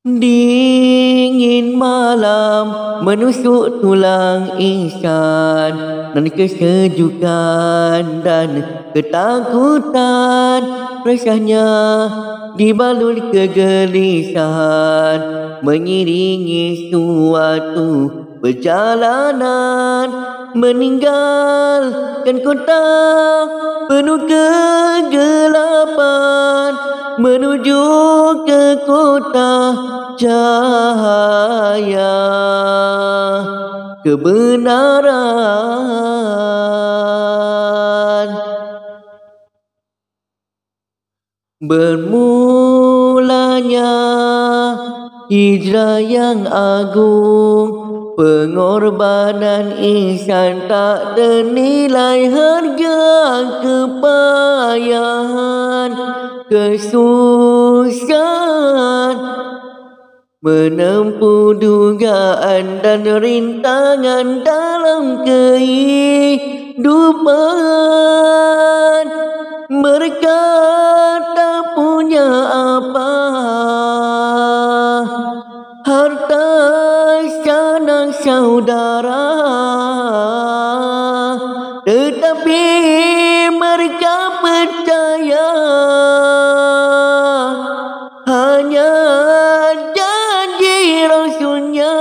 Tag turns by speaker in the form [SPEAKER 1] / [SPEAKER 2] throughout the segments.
[SPEAKER 1] Dingin malam menusuk tulang insan, dan kesejukan dan ketakutan rasanya dibalur kegelisahan, mengiringi suatu perjalanan, meninggalkan kota penuh kegelapan, menuju ke kota cahaya kebenaran. Bermulanya hijrah yang agung, pengorbanan insan tak ternilai, harga kepayahan, kesusahan, menempuh dugaan dan rintangan dalam kehidupan. Mereka tak punya apa, harta sanak saudara, tetapi mereka percaya hanya janji Rasulnya.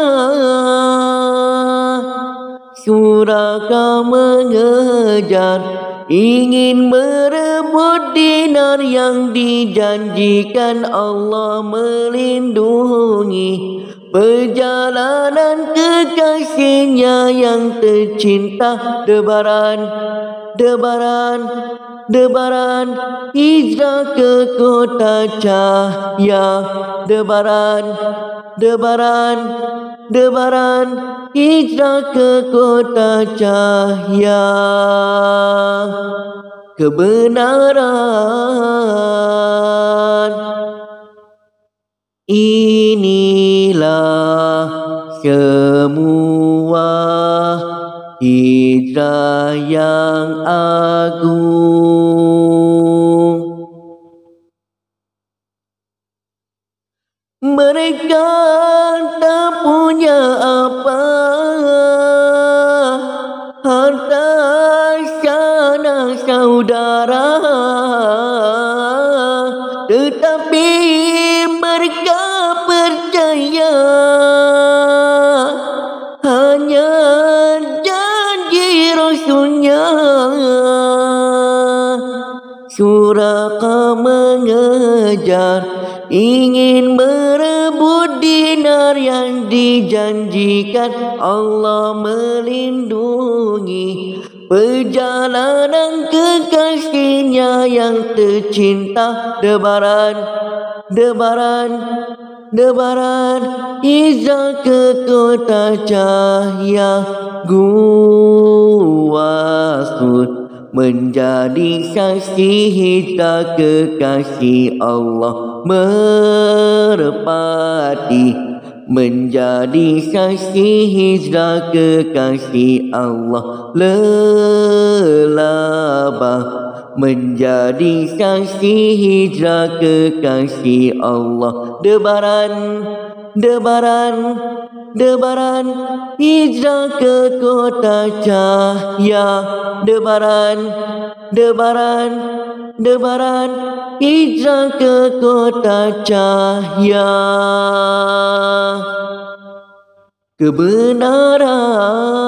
[SPEAKER 1] Suraka mengejar, ingin merebut dinar yang dijanjikan Allah, melindungi perjalanan kekasihnya yang tercinta. Debaran hijrah ke kota cahaya, debaran hijrah ke kota cahaya kebenaran. Inilah semua hijrah yang agung. Mereka tak punya apa, harta sanak saudara, tetapi mereka percaya hanya janji Rasulnya. Suraka mengejar, ingin merebut dinar yang dijanjikan Allah, melindungi perjalanan kekasihnya yang tercinta. Debaran hijrah ke kota cahaya, gua menjadi saksi hijrah kekasih Allah, merpati menjadi saksi hijrah kekasih Allah, lelabah menjadi saksi hijrah kekasih Allah. Debaran hijrah ke kota cahaya, debaran hijrah ke kota cahaya kebenaran.